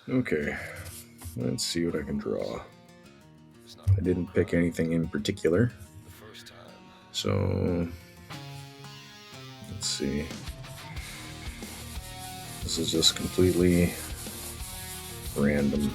Okay, let's see what I can draw. I didn't pick anything in particular, so let's see. This is just completely random.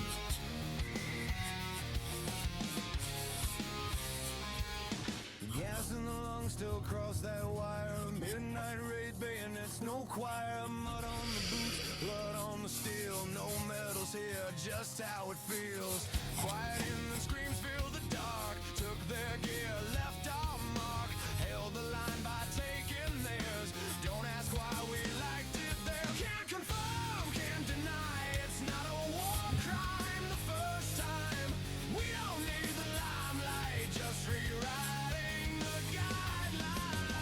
Gas in the lungs still cross that wire. Midnight raid bayonets, no choir. Mud on the boots, blood on the steel. No medals here, just how it feels. Quiet in the screams, fill the dark. Took their gear, left our mark. Held the line by taking theirs. Don't ask why we liked it there. Can't confirm, can't deny. It's not a war crime the first time. We don't need the limelight, just rewriting the guidelines.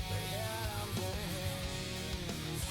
They had our brains.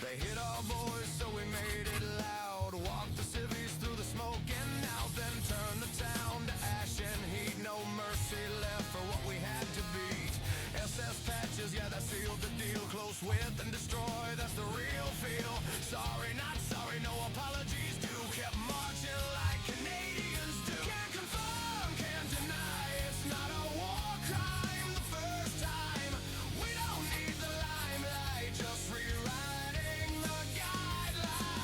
They hit our boys, so we made it loud. Walked the civvies through the smoke and out, then turned the town to ash and heat. No mercy left for what we had to beat. SS patches, yeah, that sealed the deal. Close with and destroy, that's the real feel. Sorry, not sorry, no apologies due. Kept marching like Canadians do. Can't confirm, can't deny. It's not a war crime the first time. We don't need the limelight, just rewriting the guidelines.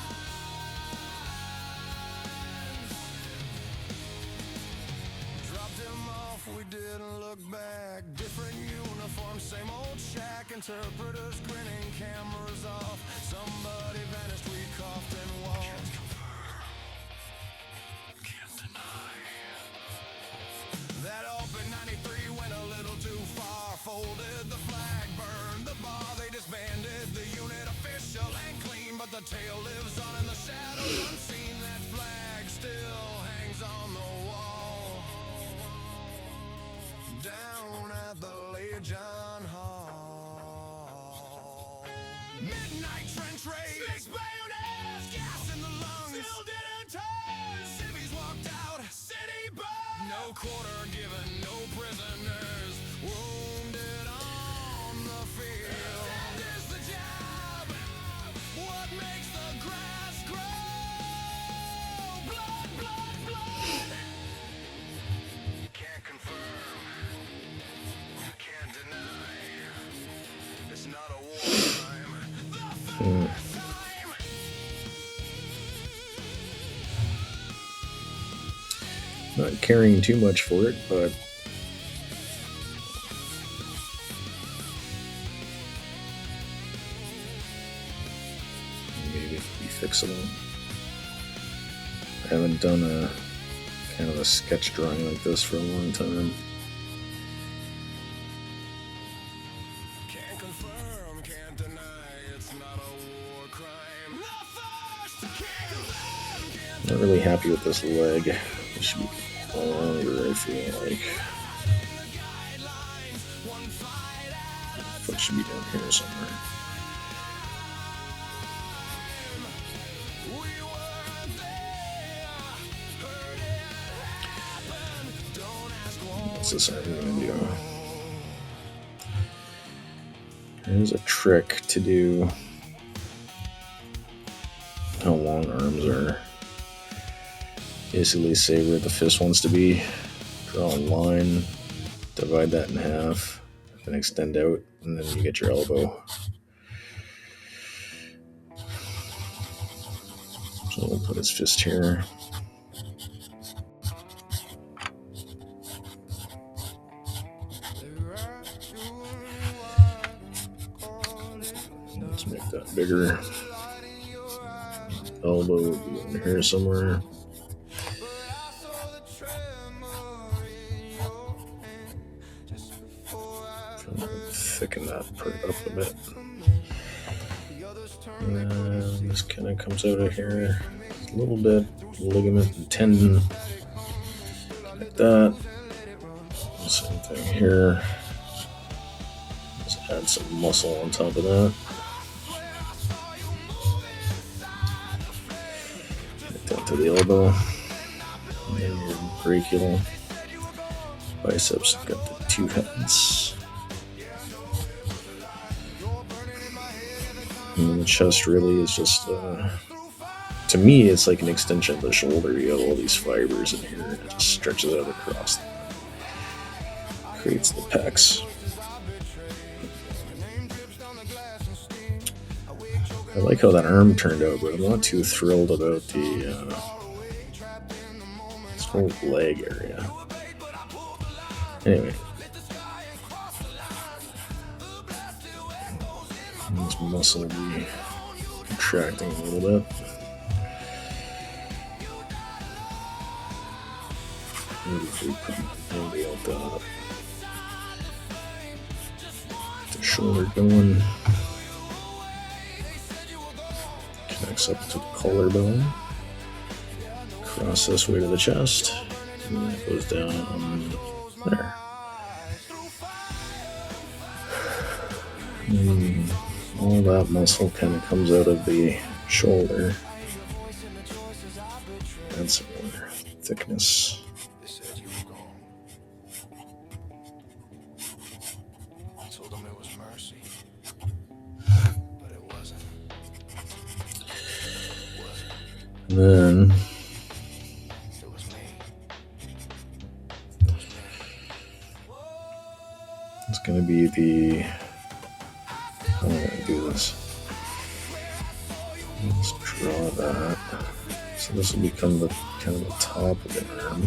Dropped him off, we didn't look back. Different uniform, same old shack. Interpreters grinning, cameras off. Somebody vanished, we coughed and walked. Can't deny. That open 93 went a little too far. Folded the flag, burned the bar. They disbanded the unit, official and clean. But the tale lives on in the shadows unseen. That flag still hangs on the wall. Down at the Legion Hall. Midnight trench raid. 6 bayonets. Gas in the lungs. Still didn't turn. Civvies walked out. City burned. No quarter given. No prisoners. Wounded on the field. That is the job. What makes the grass grow? Blood, blood, blood. Can't confirm. Can't deny. It's not a war crime. The first time. Not caring too much for it, but maybe it could be fixable. I haven't done a kind of a sketch drawing like this for a long time. Can't confirm, can't deny. It's not a war crime. The first. Can't confirm, can't Not really happy with this leg. It should be longer, I feel like. Foot should be down here somewhere. What's this arm gonna do? There's a trick to do how long arms are. Basically say where the fist wants to be, draw a line, divide that in half, and extend out, and then you get your elbow. So we'll put his fist here. Let's make that bigger. Elbow will be in here somewhere. Thicken that part up a bit. And this kind of comes out of here a little bit, ligament and tendon, like that. Same thing here. Let's add some muscle on top of that. Right down to the elbow. And then your brachial biceps got the two heads. And the chest really is just, to me, it's like an extension of the shoulder. You have all these fibers in here, and it just stretches out across, creates the pecs. I like how that arm turned out, but I'm not too thrilled about the this whole leg area. Anyway, this muscle will be contracting a little bit. Maybe if we put maybe out the shoulder going. Connects up to the collarbone, across this way to the chest, and then it goes down there. And all that muscle kind of comes out of the shoulder. Add some more thickness. And then it's going to be the, how am I going to do this? Let's draw that. So this will become the kind of the top of the arm.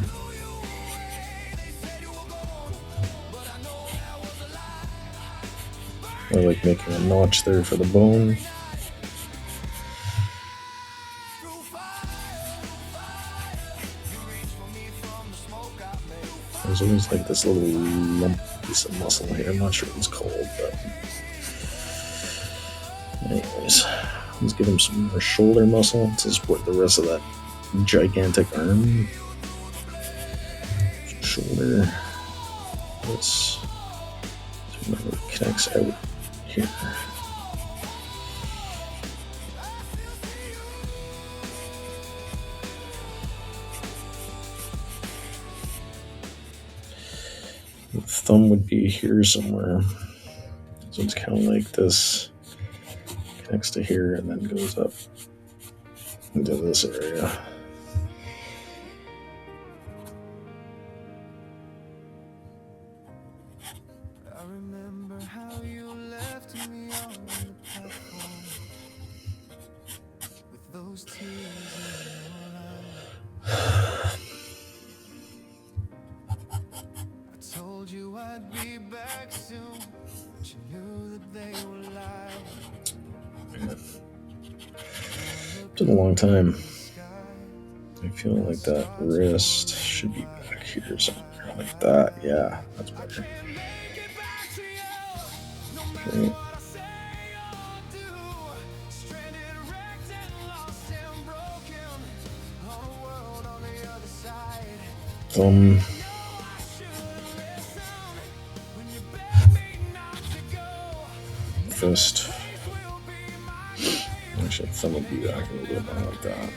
I like making a notch there for the bone. There's always like this little lump piece of muscle here. I'm not sure what it's called, but anyways, let's give him some more shoulder muscle to support the rest of that gigantic arm. Shoulder. This connects out here. The thumb would be here somewhere. So it's kind of like this, connects to here and then goes up into this area. I remember how you left me on the platform with those tears in your eyes. I told you I'd be back soon, but you knew that they were lies. It's been a long time. I feel like that wrist should be back here somewhere, like that. Yeah, that's better. Okay. Fist. Actually, thumb would be back a little bit more like that.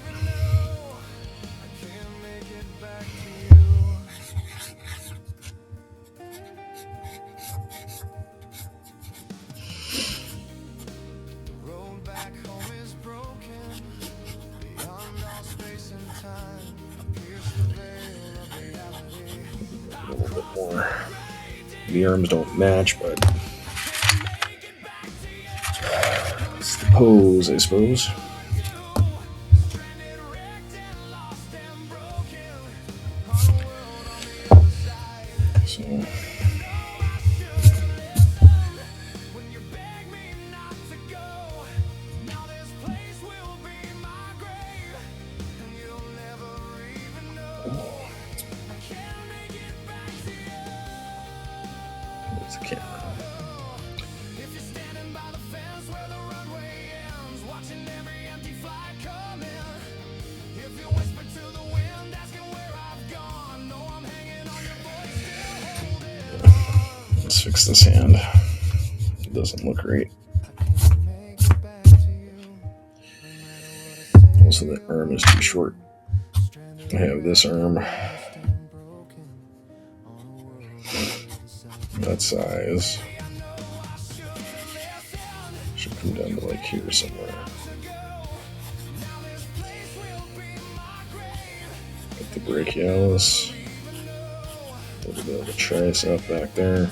A little bit more. The arms don't match, but it's the pose, I suppose. So there's the camera. Let's fix this hand. It doesn't look right. Also, the arm is too short. I have this arm that size. Should come come down to like here somewhere. Get the brachialis. A little bit of the tricep back there.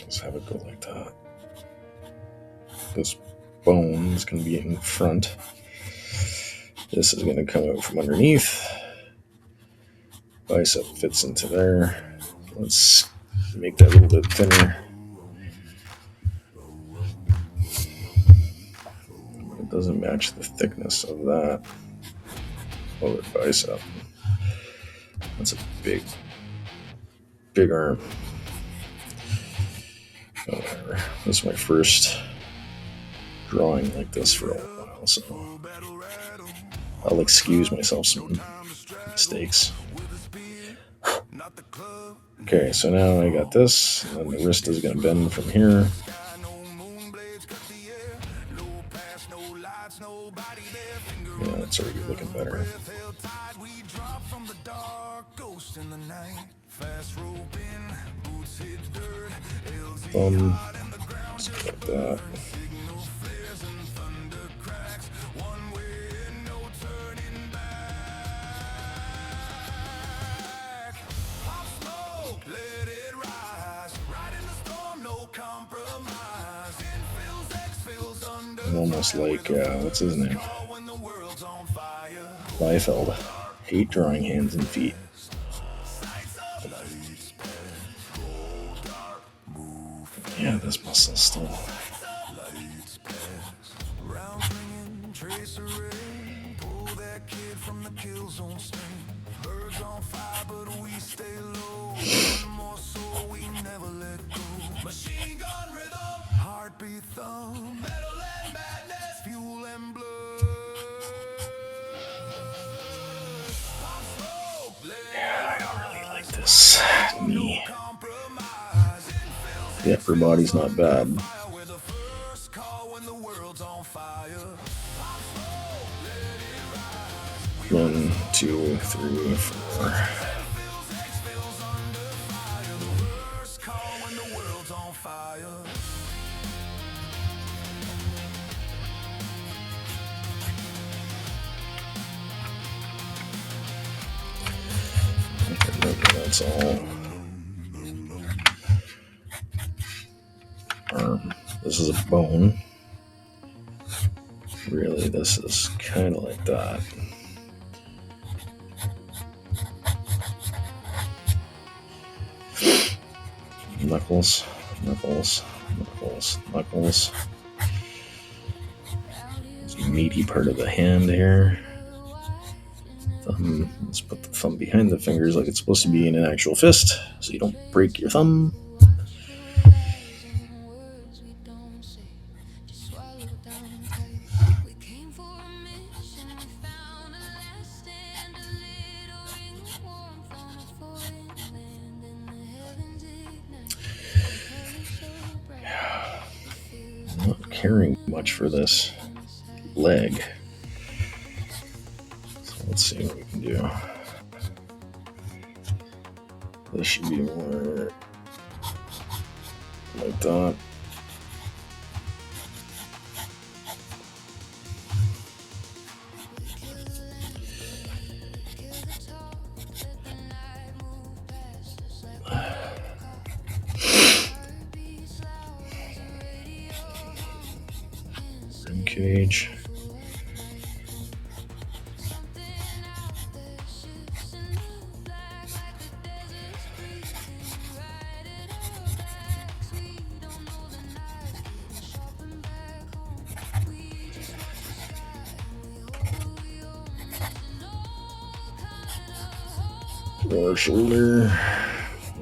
Just have it go like that. This bone is going to be in front. This is going to come out from underneath. Bicep fits into there. Let's make that a little bit thinner. It doesn't match the thickness of that lower bicep. That's a big arm. Whatever. This is my first drawing like this for a while, so I'll excuse myself some mistakes. Okay, so now I got this, and the wrist is going to bend from here. Yeah, it's already looking better. Just like that. I'm almost like, what's his name? Liefeld. Hate drawing hands and feet. Yeah, this muscle's still. Yeah, I don't really like this knee. The upper body's not bad. 1, 2, 3, 4. That's all. This is a bone. Really, this is kind of like that. Knuckles. It's a meaty part of the hand here. Thumb. Let's put the thumb behind the fingers like it's supposed to be in an actual fist, so you don't break your thumb. I'm not caring much for this leg. So let's see what we can do. This should be more like that. Rib cage. Lower shoulder.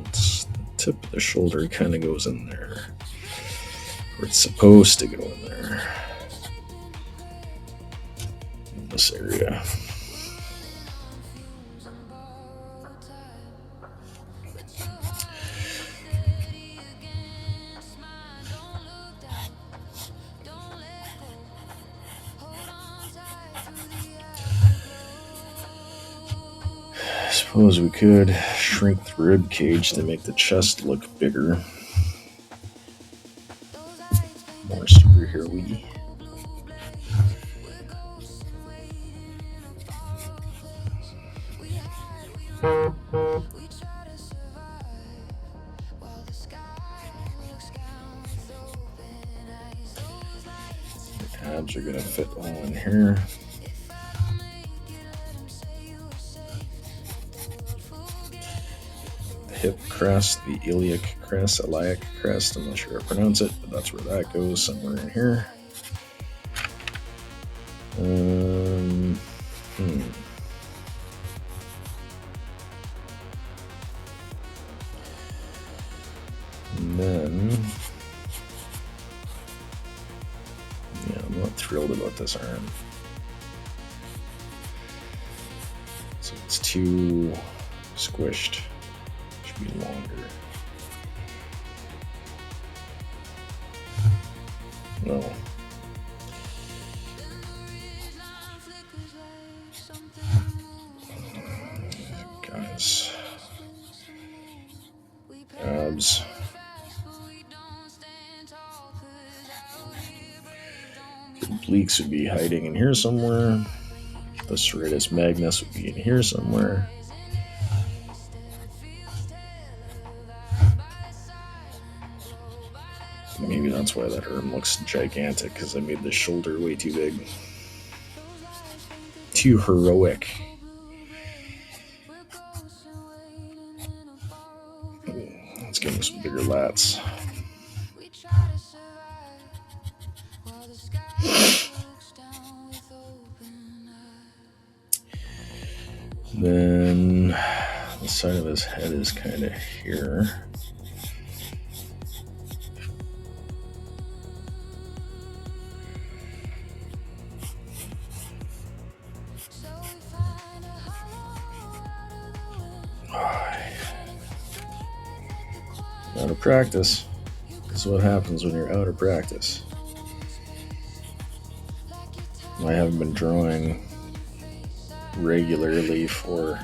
It's the tip of the shoulder kind of goes in there, where it's supposed to go in there. In this area. Suppose we could shrink the rib cage to make the chest look bigger. More superhero-y. Abs are gonna fit all in here. The hip crest, the iliac crest, I'm not sure how to pronounce it, but that's where that goes, somewhere in here. And then, yeah, I'm not thrilled about this arm. So it's too squished. Should be longer. No. Guys. Abs. The obliques would be hiding in here somewhere. The serratus magnus would be in here somewhere. Maybe that's why that arm looks gigantic, because I made the shoulder way too big. Too heroic. Let's give him some bigger lats. Then the side of his head is kind of here. Out of practice. This is what happens when you're out of practice. I haven't been drawing regularly for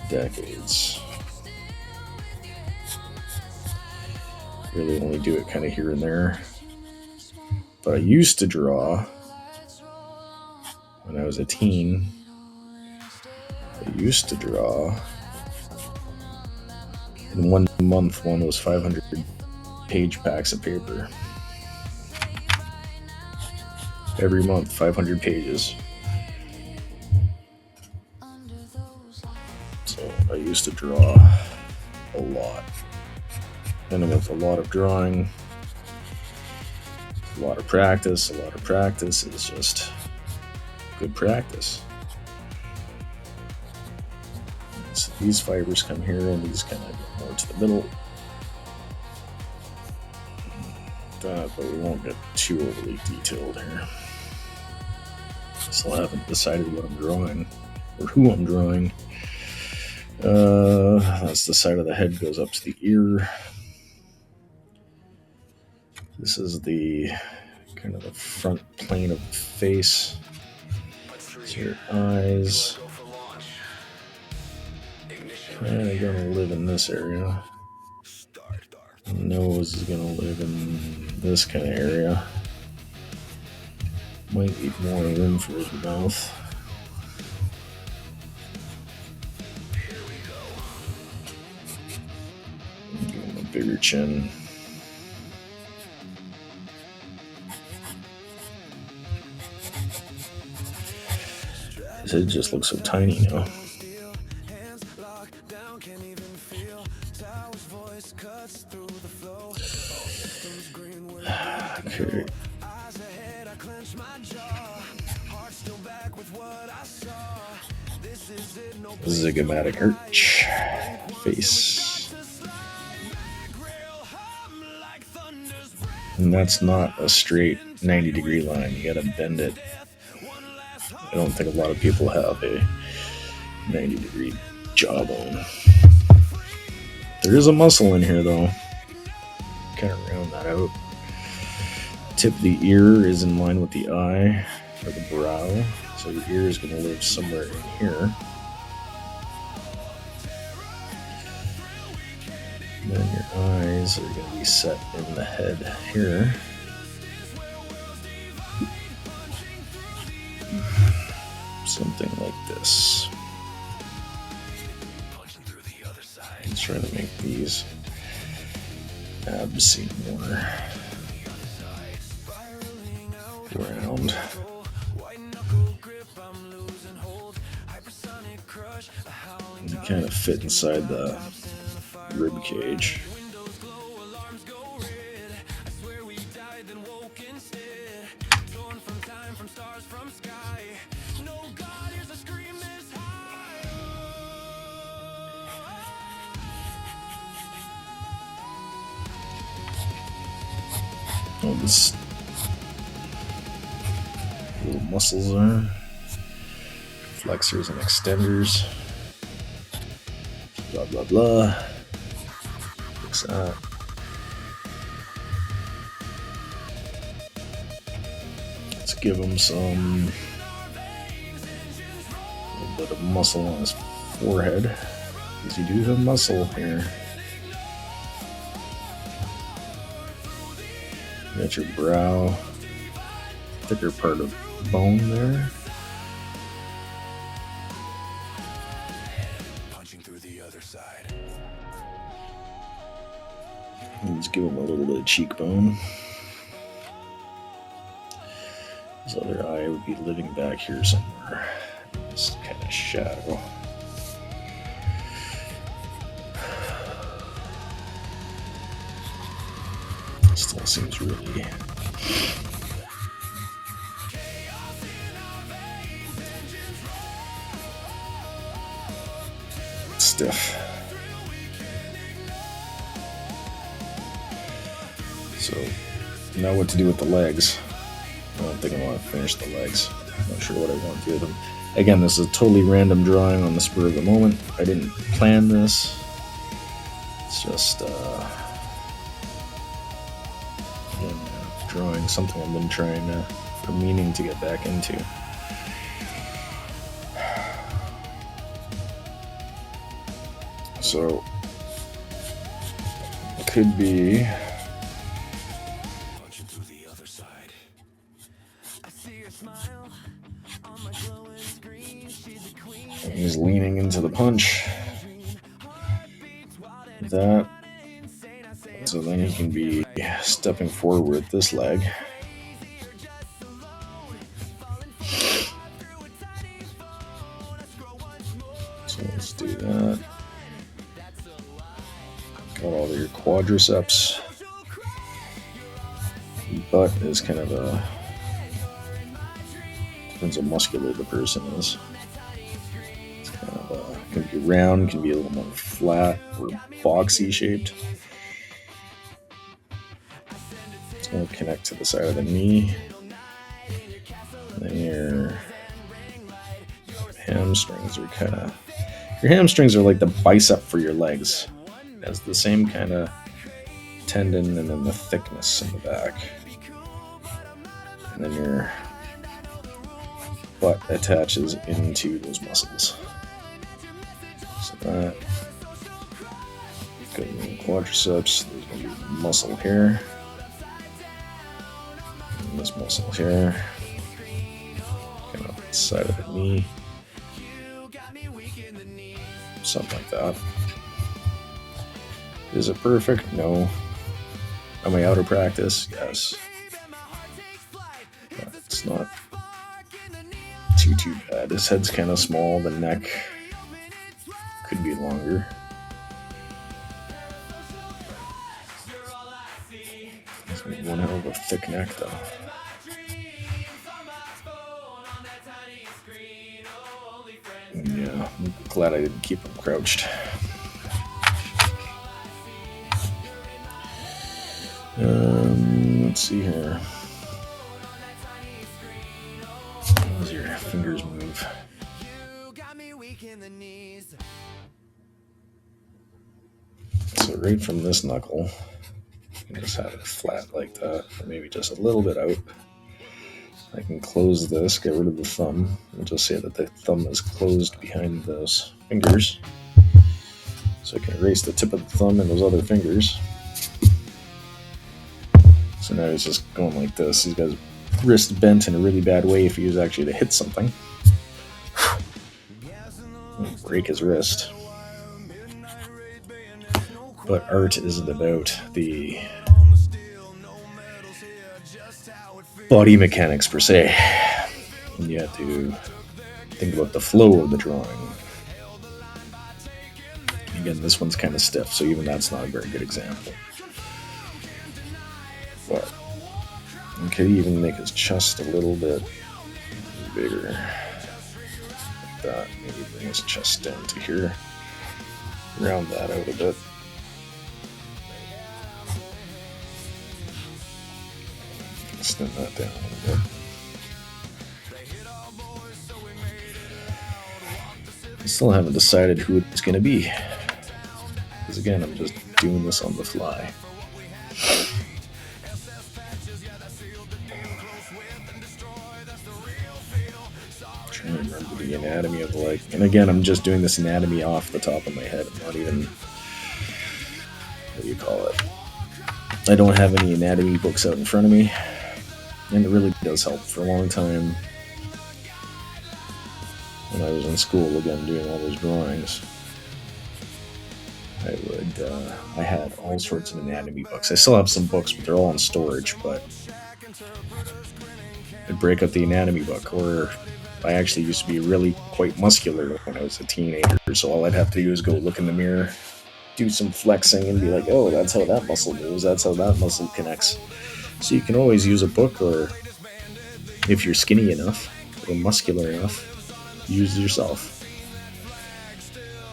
decades. Really only do it kind of here and there. But I used to draw when I was a teen. In 1 month, one was 500 page packs of paper. Every month, 500 pages. So I used to draw a lot. And with a lot of drawing, a lot of practice is just good practice. So these fibers come here and these kind of go more to the middle. But we won't get too overly detailed here. Still haven't decided what I'm drawing or who I'm drawing. That's the side of the head goes up to the ear. This is the kind of the front plane of the face. So your eyes. Kind of gonna live in this area. The nose is gonna live in this kind of area. Might need more room for his mouth. Give him a bigger chin. His head just looks so tiny now. Okay. Zygomatic arch face. And that's not a straight 90-degree line. You gotta bend it. I don't think a lot of people have a 90-degree jawbone. There is a muscle in here though. Kind of round that out. Tip of the ear is in line with the eye or the brow, so your ear is going to live somewhere in here. then your eyes are going to be set in the head here. Something like this. Let's try to make these abs seem more round. And kind of fit inside the rib cage. All these little muscles are flexors and extenders. Blah blah blah. Fix that. Let's give him some a little bit of muscle on his forehead, because you do have muscle here. You got your brow, thicker part of bone there. Punching through the other side. Let's give him a little bit of cheekbone. His other eye would be living back here somewhere. This kind of shadow. Still seems really stiff. So now what to do with the legs? I don't think I want to finish the legs. I'm not sure what I want to do with them. Again, this is a totally random drawing on the spur of the moment. I didn't plan this. It's just drawing something I've been trying or meaning to get back into. So it could be Punching through the other side. I see your smile on my glowing screen. She's a queen. he's leaning into the punch. That. So then he can be stepping forward with this leg. So let's do that. Got all of your quadriceps. Butt is kind of depends how muscular the person is. It's kind of can be round, can be a little more flat or boxy shaped. It's going to connect to the side of the knee. And then your hamstrings are your hamstrings are like the bicep for your legs. It has the same kind of tendon and then the thickness in the back. And then your butt attaches into those muscles. So that, good little quadriceps. There's going to be muscle here. And this muscle here. Kind of the side of the knee. Something like that. Is it perfect? No. Am I out of practice? Yes. But it's not too bad. His head's kind of small. The neck could be longer. It's one hell of a thick neck, though. Yeah, I'm glad I didn't keep him crouched. Let's see here. How does your fingers move? So right from this knuckle, you can just have it flat like that, or maybe just a little bit out. I can close this, get rid of the thumb, and just say that the thumb is closed behind those fingers. So I can erase the tip of the thumb and those other fingers. So now he's just going like this. He's got his wrist bent in a really bad way if he was actually to hit something. Break his wrist. But art isn't about the body mechanics per se. And you have to think about the flow of the drawing. Again, this one's kind of stiff, so even that's not a very good example. But you could even make his chest a little bit bigger. Like that. Maybe bring his chest down to here. Round that out a bit. Extend that down a little bit. I still haven't decided who it's going to be. Because again, I'm just doing this on the fly. I'm trying to remember the anatomy of the leg. And again, I'm just doing this anatomy off the top of my head. I'm not even... What do you call it? I don't have any anatomy books out in front of me. And it really does help. For a long time, when I was in school, again, doing all those drawings, I had all sorts of anatomy books. I still have some books, but they're all in storage, but I'd break up the anatomy book, or I actually used to be really quite muscular when I was a teenager, so all I'd have to do is go look in the mirror, do some flexing, and be like, oh, that's how that muscle moves, that's how that muscle connects. So you can always use a book, or if you're skinny enough or muscular enough, use it yourself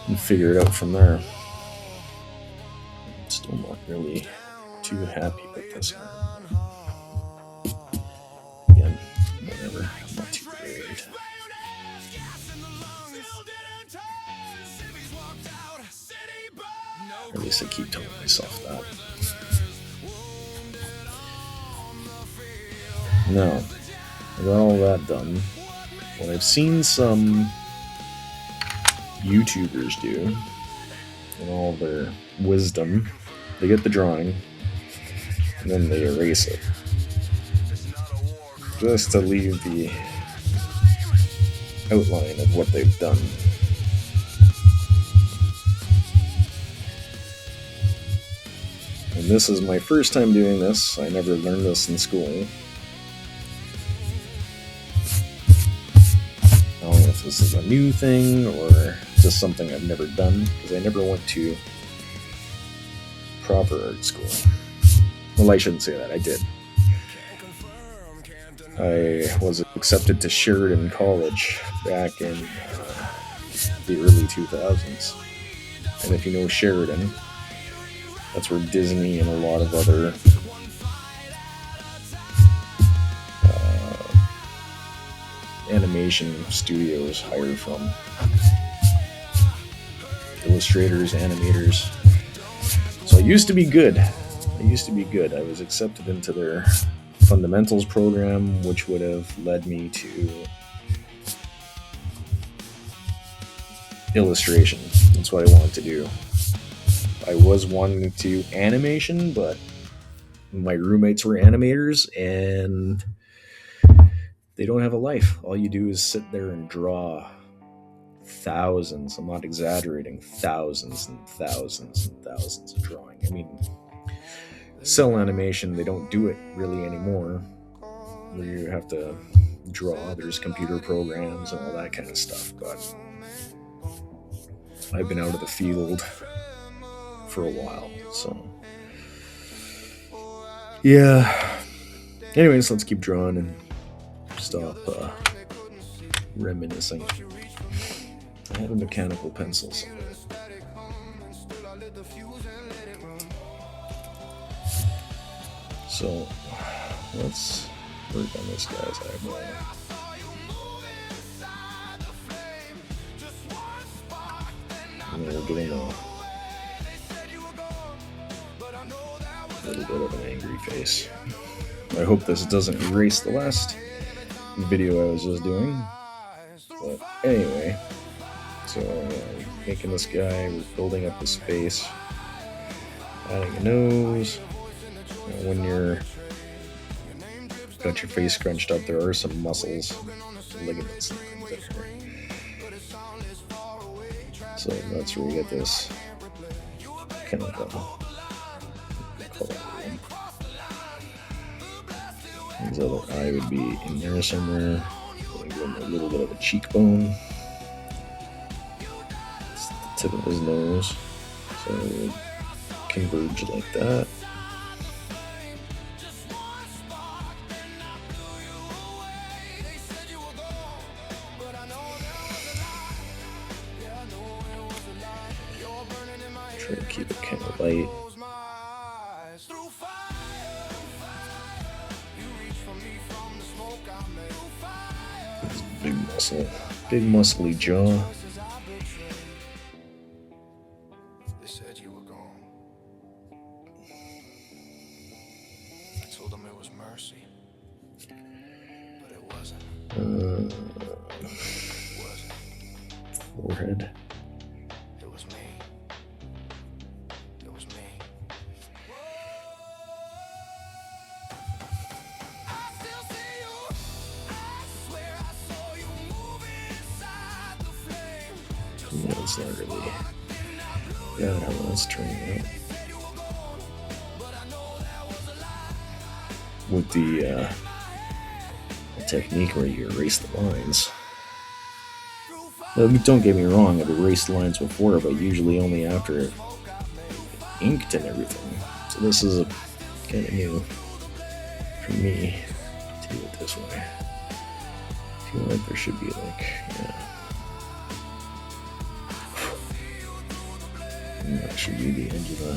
and figure it out from there. I'm still not really too happy with this one. Again, whatever, I'm not too worried. Or at least I keep telling myself that. Now, I got all that done. What I've seen some YouTubers do, in all their wisdom, they get the drawing, and then they erase it. Just to leave the outline of what they've done. And this is my first time doing this. I never learned this in school. I don't know if this is a new thing or just something I've never done, because I never went to proper art school. Well, I shouldn't say that, I did. I was accepted to Sheridan College back in the early 2000s. And if you know Sheridan, that's where Disney and a lot of other animation studios hire from. Illustrators, animators. So I used to be good. I was accepted into their fundamentals program, which would have led me to illustration. That's what I wanted to do. I was wanting to do animation, but my roommates were animators, and they don't have a life. All you do is sit there and draw thousands, I'm not exaggerating, thousands and thousands and thousands of drawing. I mean, cell animation, they don't do it really anymore, where you have to draw. There's computer programs and all that kind of stuff, but I've been out of the field for a while, so yeah. Anyways, let's keep drawing and stop reminiscing. I have a mechanical pencil somewhere. So let's work on this guy's eyeball. And we're getting a little bit of an angry face. I hope this doesn't erase the last video I was just doing. But anyway, so making this guy. We're building up his face, adding a nose. When you're got your face scrunched up, there are some muscles, ligaments, and things in here. So that's where we get this kind of his other eye would be in there somewhere. A little bit of a cheekbone. It's the tip of his nose. So it would converge like that. Try to keep it kind of light. Big muscle, big muscly jaw. They said you were gone. I told them it was mercy, but it wasn't. It wasn't. Forehead. It was me. It was me. I still see you. I swear I saw you moving inside the flame. Yeah, it's not really. Yeah, how that's turning out. With the technique where you erase the lines. Don't get me wrong, I've erased lines before, but usually only after inked and everything. So this is kind of new for me to do it this way. I feel like there should be like, yeah. And that should be the end of the.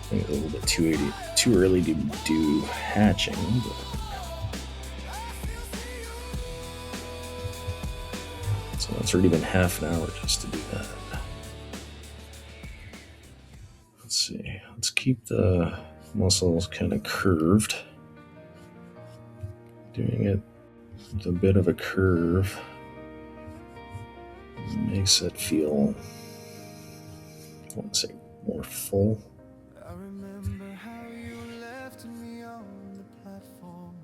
I think it's a little bit too early to do hatching, but so it's already been half an hour just to do that. Let's see. Let's keep the muscles kind of curved. Doing it with a bit of a curve makes it feel, I want to say, more full. I remember how you left me on the platform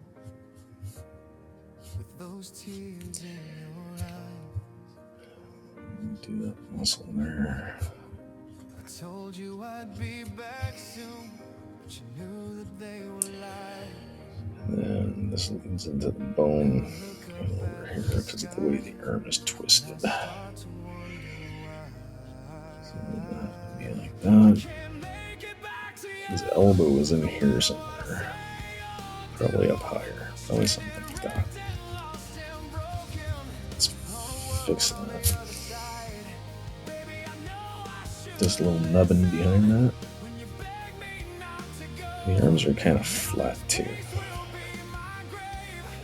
with those tears in your eyes. Do that muscle there. I told you I'd be back soon, but you knew that they were lies. And then this leads into the bone kind of over here because of the way the arm is twisted. So that would be like that. His elbow is in here somewhere. Probably up higher. Probably something like that. Let's fix that. This little nubbin behind that. The arms are kind of flat too.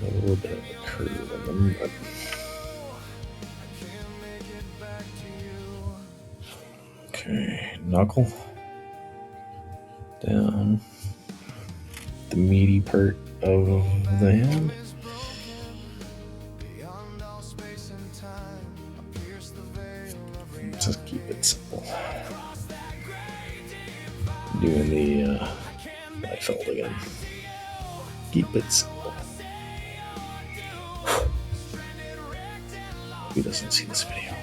A little bit of a curve in them, but okay, knuckle down the meaty part of the hand. Just keep it simple. Doing the life hold again. Keep it simple. Who doesn't see this video?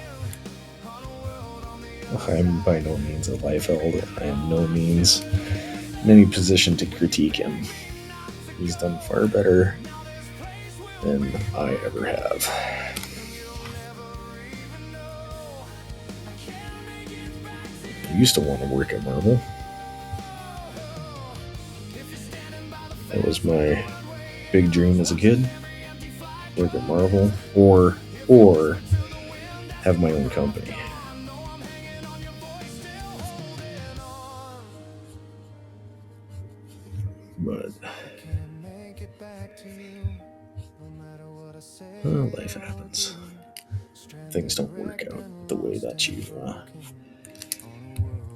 I'm by no means a life held. I am no means in any position to critique him. He's done far better than I ever have. I used to want to work at Marvel. That was my big dream as a kid. Work at Marvel or have my own company. But well, life happens. Things don't work out the way that you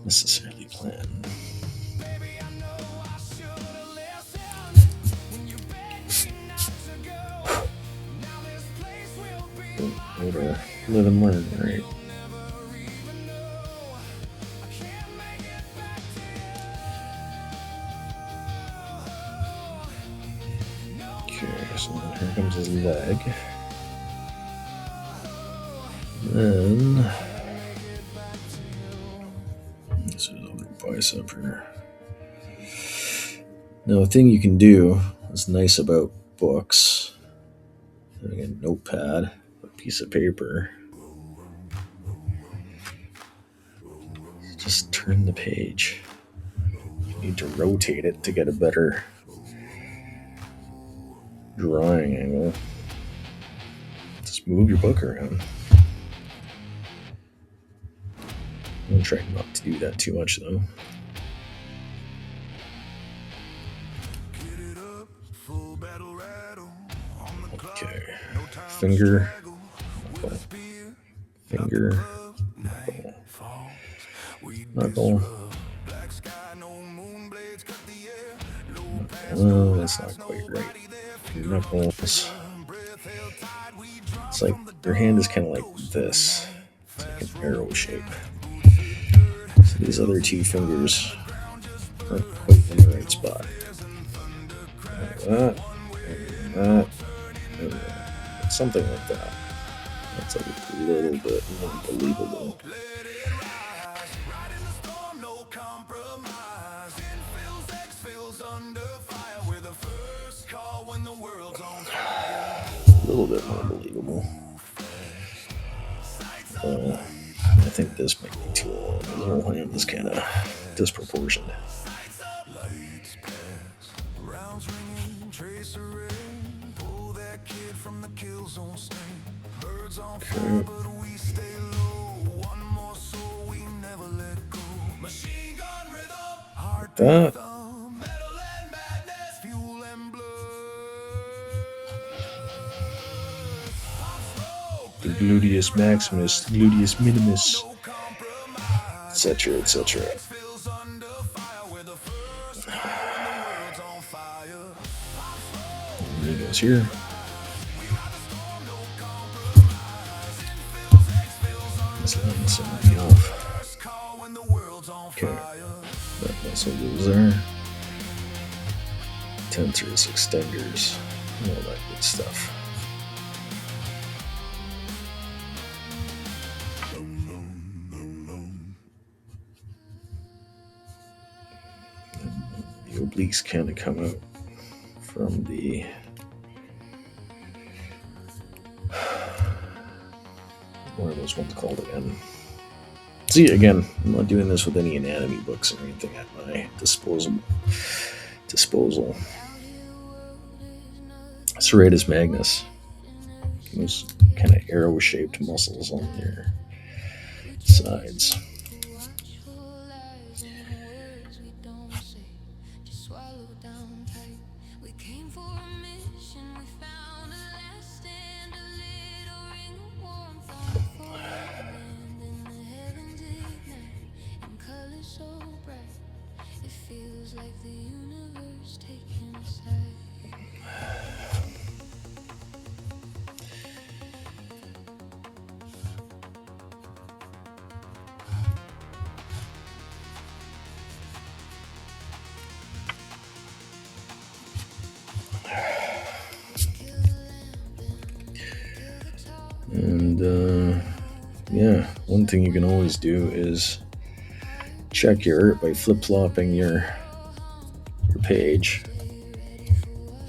necessarily plan. Later. Live and learn, right? Okay, so here comes his leg. Then this is another bicep here. Now, a thing you can do that's nice about books, having a notepad, a piece of paper, just turn the page. You need to rotate it to get a better drawing angle. Just move your book around. I'm trying not to do that too much though. Okay. Finger. Knuckle. Finger. Knuckle. Oh, that's not quite right. Knuckles. It's like your hand is kind of like this. It's like an arrow shape. So these other two fingers aren't quite in the right spot. Like that. And that. Something like that. That's a little bit more believable. A little bit more believable. I think this might be too long. His whole hand is kind of disproportionate. Okay. Like that. The gluteus maximus, the gluteus minimus, etc., etc. He goes here. This line's somebody off. Okay, that muscle goes there. Tensors, extenders, all that good stuff. The obliques kind of come out from the what are those ones called again? See, again, I'm not doing this with any anatomy books or anything at my disposal. Serratus magnus. Those kind of arrow-shaped muscles on your sides. And yeah, one thing you can always do is check your art by flip-flopping your page.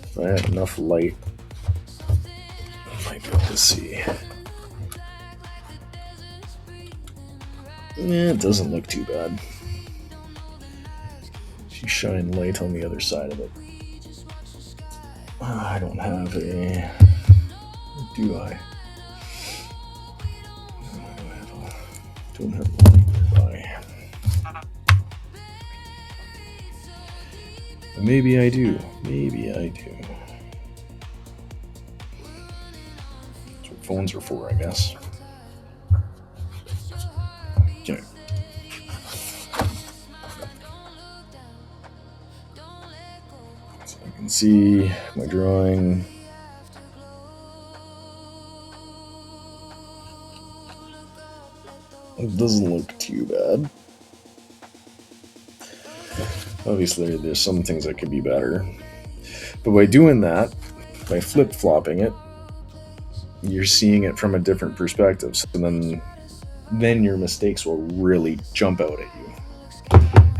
If I had enough light, I might be able to see. Yeah, it doesn't look too bad. If you shine light on the other side of it. I don't have a... Do I? Don't have a light nearby. Maybe I do. Maybe I do. That's what phones are for, I guess. Okay. So you can see my drawing. It doesn't look too bad. Obviously, there's some things that could be better. But by doing that, by flip-flopping it, you're seeing it from a different perspective. So then your mistakes will really jump out at you.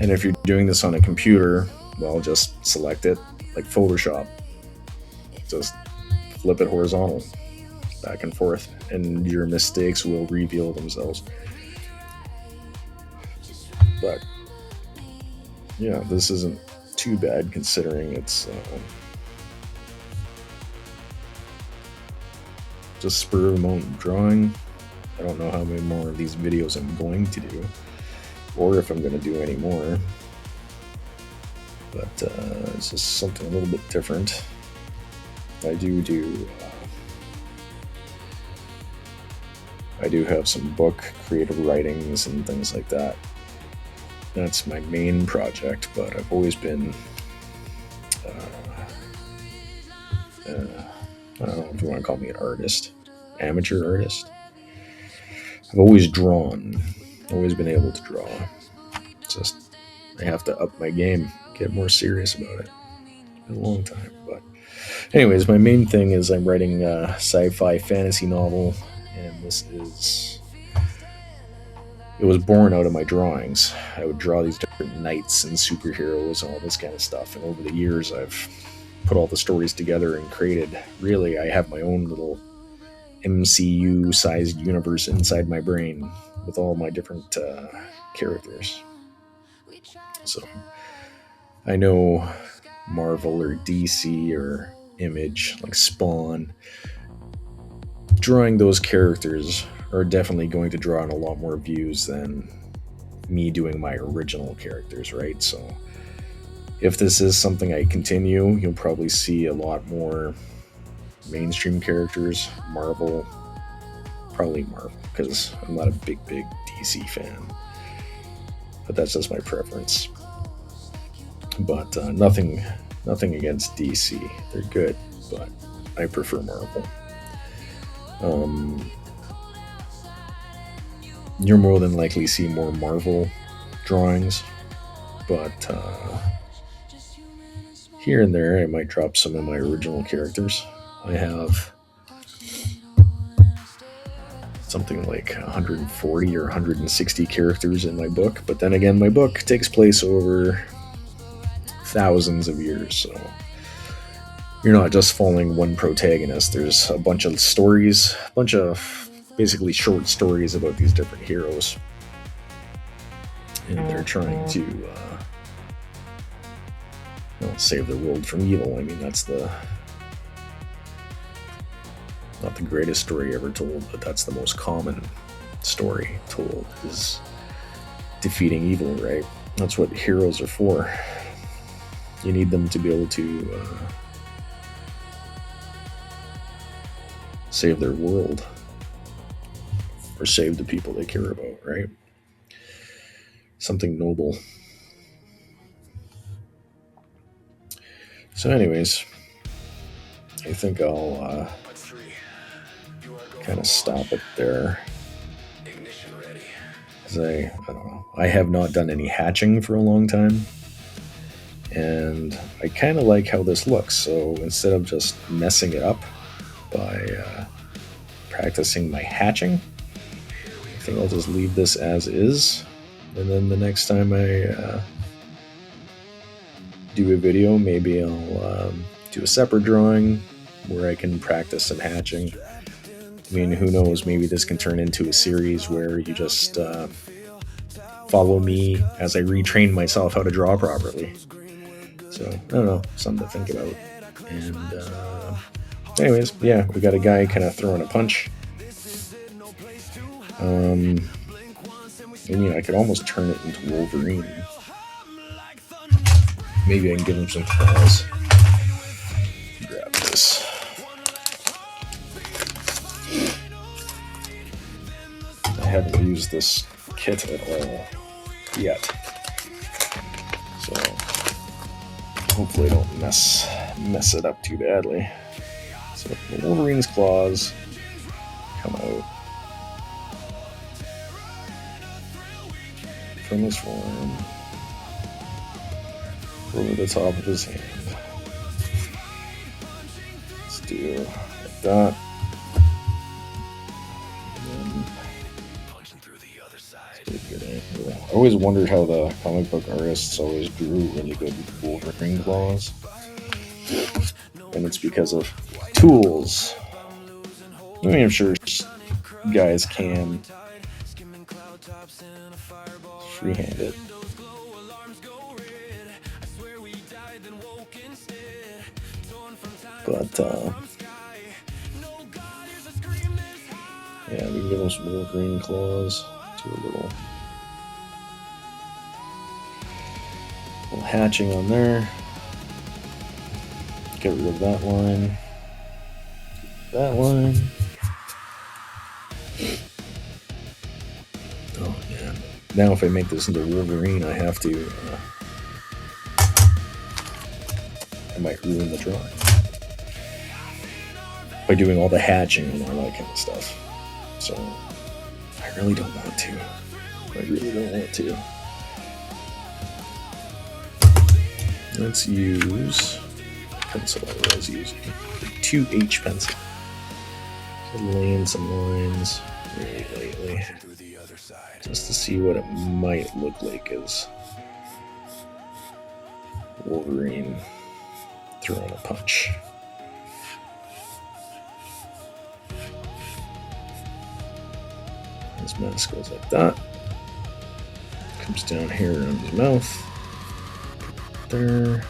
And if you're doing this on a computer, well, just select it like Photoshop. Just flip it horizontal, back and forth, and your mistakes will reveal themselves. But yeah, this isn't too bad considering it's just spur of the moment drawing. I don't know how many more of these videos I'm going to do, or if I'm going to do any more. But it's just something a little bit different. I do have some book creative writings and things like that. That's my main project, but I've always been I don't know if you want to call me an artist, amateur artist. I've always drawn, always been able to draw. It's just I have to up my game, get more serious about it. It's been a long time, but anyways, my main thing is I'm writing a sci-fi fantasy novel, and it was born out of my drawings. I would draw these different knights and superheroes and all this kind of stuff, and over the years I've put all the stories together and created, really, I have my own little MCU-sized universe inside my brain with all my different characters. So I know Marvel or DC or Image, like Spawn, drawing those characters are definitely going to draw in a lot more views than me doing my original characters, right? So if this is something I continue, you'll probably see a lot more mainstream characters, probably Marvel, because I'm not a big DC fan. But that's just my preference. But nothing against DC. They're good, but I prefer Marvel. You'll more than likely see more Marvel drawings, but here and there I might drop some of my original characters. I have something like 140 or 160 characters in my book, but then again, my book takes place over thousands of years, so you're not just following one protagonist. There's a bunch of stories, a bunch of basically short stories about these different heroes, and they're trying to save the world from evil. I mean, that's not the greatest story ever told, but that's the most common story told, is defeating evil, right? That's what heroes are for. You need them to be able to save their world, or save the people they care about, right? Something noble. So anyways, I think I'll kind of stop it there, because I don't know, I have not done any hatching for a long time, and I kind of like how this looks. So instead of just messing it up by practicing my hatching, I think I'll just leave this as is, and then the next time I do a video, maybe I'll do a separate drawing where I can practice some hatching. I mean, who knows, maybe this can turn into a series where you just follow me as I retrain myself how to draw properly. So, I don't know, something to think about. And anyways, yeah, we got a guy kind of throwing a punch. I mean, I could almost turn it into Wolverine. Maybe I can give him some claws. Grab this. I haven't used this kit at all yet, so hopefully I don't mess it up too badly. So the Wolverine's claws come out. from his forearm over the top of his hand. Let's do like that. Good angle. I always wondered how the comic book artists always drew really good Wolverine claws. And it's because of tools. I mean, I'm sure guys can freehand it. But, yeah, we can give them some Wolverine claws. Do a little hatching on there. Get rid of that line. That line. Oh, yeah. Now if I make this into Wolverine, I have to... I might ruin the drawing. By doing all the hatching and all that kind of stuff. So, I really don't want to. I really don't want to. Let's use the pencil I was using. 2H pencil. So lay in some lines very lightly. Just to see what it might look like as Wolverine throwing a punch. His mask goes like that. Comes down here on his mouth. There.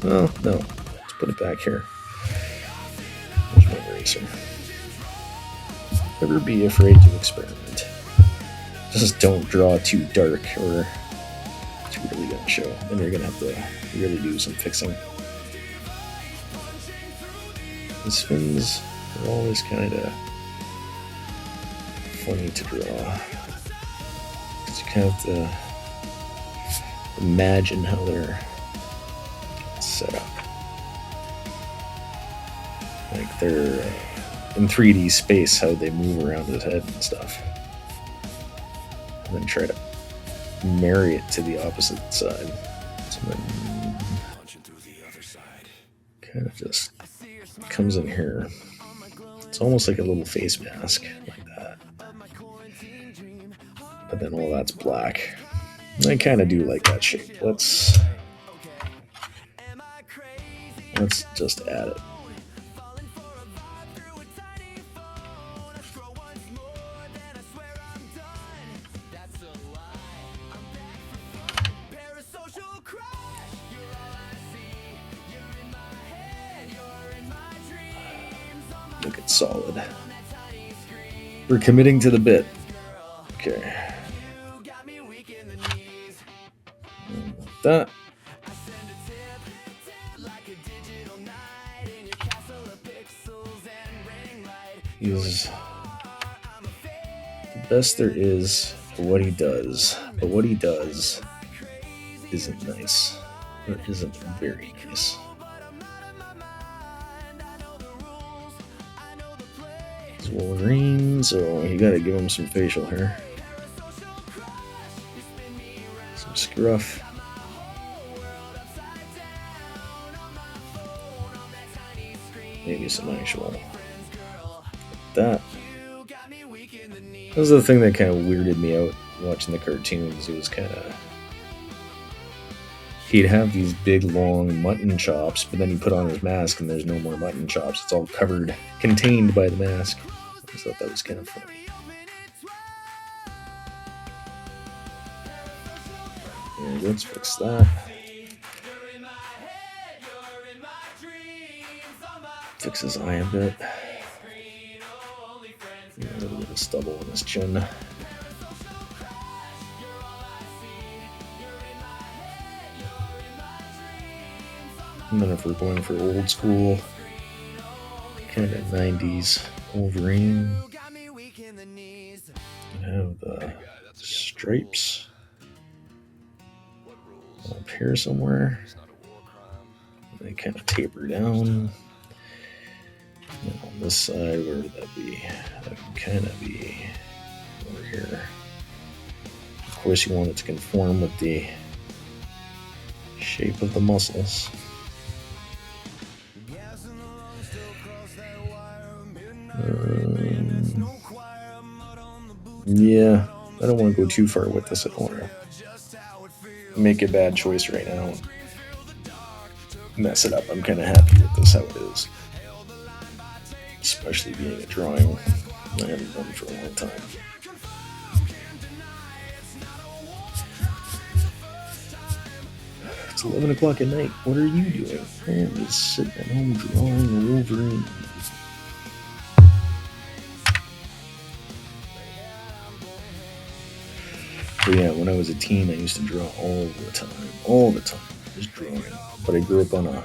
Oh, no. Let's put it back here. There's my eraser. Never be afraid to experiment. Just don't draw too dark or it's really going to show. Then you're going to have to really do some fixing. These fins are always kind of funny to draw. Because you kind of have to imagine how they're set up. Like they're in 3D space, how they move around his head and stuff. And then try to marry it to the opposite side. So then kind of just comes in here. It's almost like a little face mask, like that. But then all that's black. I kind of do like that shape. Let's just add it. Look, it's solid. We're committing to the bit. Okay. And like that. He's the best there is for what he does, but what he does isn't nice, or isn't very nice. He's Wolverine, so you gotta give him some facial hair, some scruff. Maybe some actual that. That was the thing that kind of weirded me out watching the cartoons. It was kind of... He'd have these big, long mutton chops, but then you put on his mask and there's no more mutton chops. It's all covered, contained by the mask. I thought that was kind of funny. And let's fix that. Fix his eye a bit. A little bit of stubble on his chin. And then if we're going for old school, kind of 90s Wolverine, we have the stripes up here somewhere. They kind of taper down. And on this side, where would that be? That would kind of be over here. course, you want it to conform with the shape of the muscles. Yeah, I don't want to go too far with this. I don't want to make a bad choice right now. Mess it up. I'm kind of happy with this how it is. Especially being a drawing I haven't done for a long time. It's 11 o'clock at night. What are you doing? I'm just sitting at home drawing Wolverine. But yeah, when I was a teen, I used to draw all the time, just drawing. But I grew up on a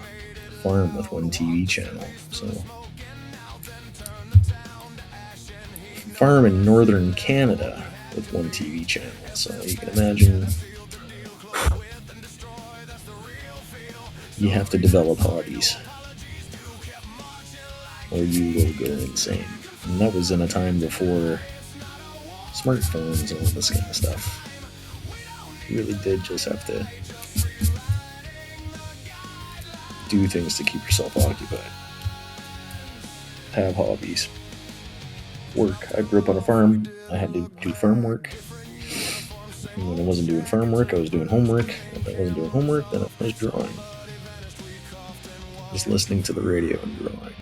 farm with one TV channel, so farm in northern Canada with one TV channel. So you can imagine you have to develop hobbies, or you will go insane. And that was in a time before smartphones and all this kind of stuff. You really did just have to do things to keep yourself occupied. Have hobbies. Work. I grew up on a farm. I had to do farm work. And when I wasn't doing farm work, I was doing homework. If I wasn't doing homework, then I was drawing. Just listening to the radio and drawing.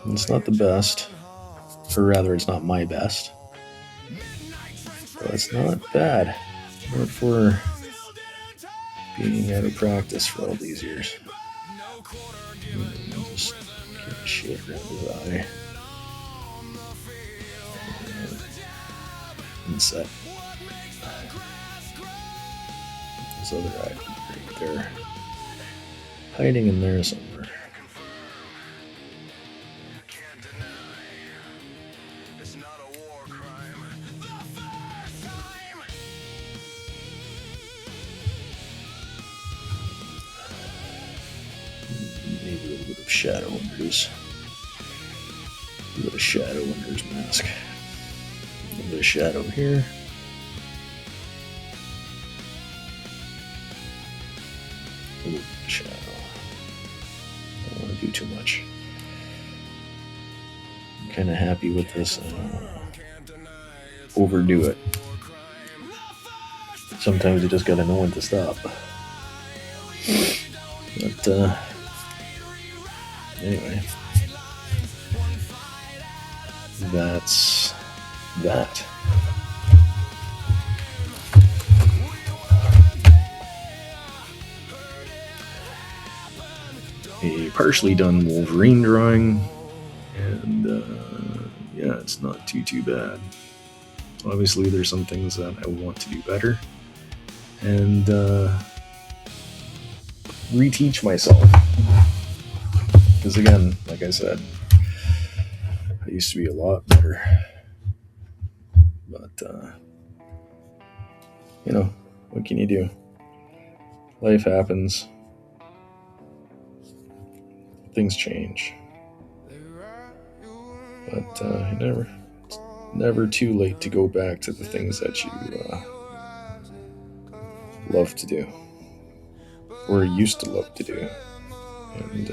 It's not the best, or rather, it's not my best, but it's not bad. Not for being out of practice for all these years. Just get the shit around his eye. And set. This other eye right there. Hiding in there somewhere. Maybe a little bit of shadow under his. A little bit of shadow under his mask. A little bit of shadow here. A little bit of shadow. I don't want to do too much. I'm kind of happy with this. I don't want to overdo it. Sometimes you just gotta know when to stop. But anyway, that's that. A partially done Wolverine drawing, and yeah, it's not too bad. Obviously, there's some things that I want to do better, and reteach myself. Because again, like I said, I used to be a lot better. But, you know, what can you do? Life happens. Things change. But it's never too late to go back to the things that you love to do. Or used to love to do. And,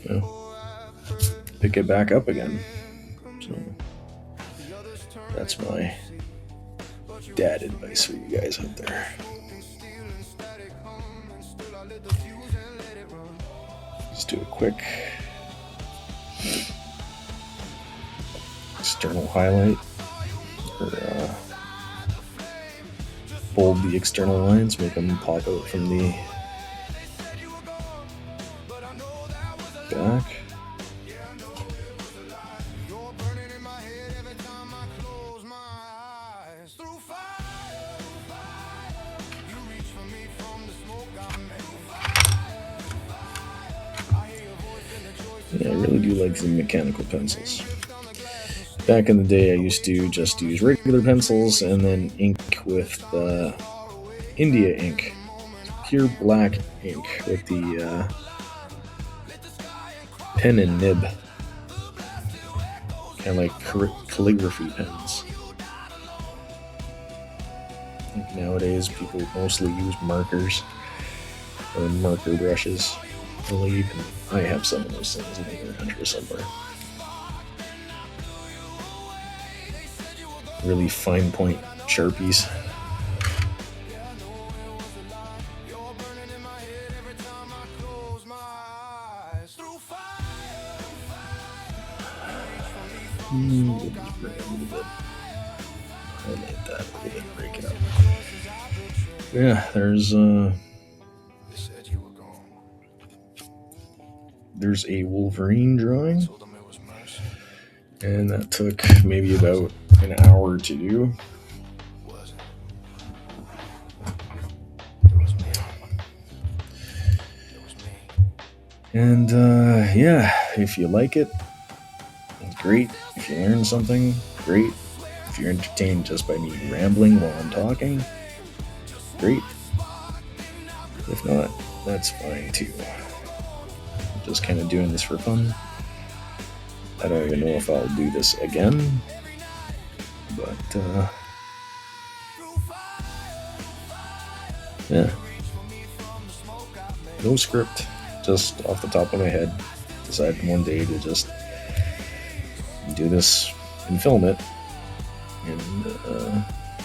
you know, pick it back up again. So, that's my dad advice for you guys out there. Let's do a quick external highlight, or bold the external lines, make them pop out from the back. Yeah, I really do like the mechanical pencils. Back in the day, I used to just use regular pencils and then ink with India ink, pure black ink with the pen and nib, kind of like calligraphy pens. I think nowadays people mostly use markers or marker brushes. Only even I have some of those things in the country somewhere. Really fine point Sharpies. We'll just bring it a little bit. Highlight that a little bit, break it up. Yeah, there's a Wolverine drawing, and that took maybe about an hour to do. And yeah, if you like it, it's great. If you learn something, great. If you're entertained just by me rambling while I'm talking, great. If not, that's fine too. I'm just kind of doing this for fun. I don't even know if I'll do this again, but yeah. No script, just off the top of my head. Decided one day to just do this and film it, and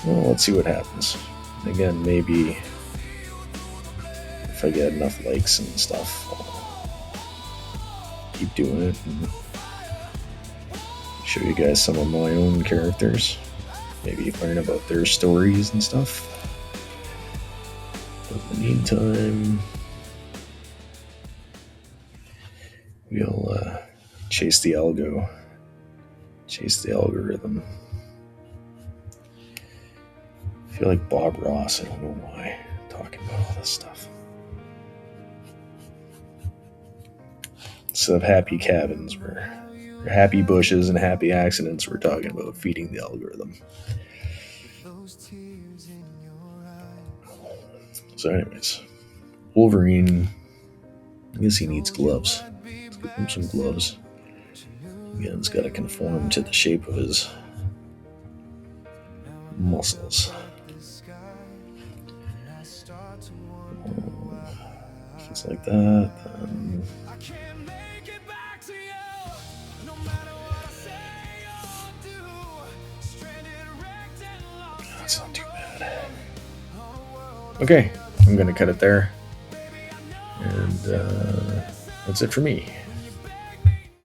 well, let's see what happens. Again, maybe if I get enough likes and stuff, I'll keep doing it and show you guys some of my own characters. Maybe learn about their stories and stuff. But in the meantime, we'll chase the algo, chase the algorithm. I feel like Bob Ross. I don't know why I'm talking about all this stuff. Instead of happy cabins, we're happy bushes and happy accidents. We're talking about feeding the algorithm. So, anyways, Wolverine. I guess he needs gloves. Let's give him some gloves. Again, it's got to conform to the shape of his muscles. Just like that. That's not too bad. Okay, I'm going to cut it there. And that's it for me.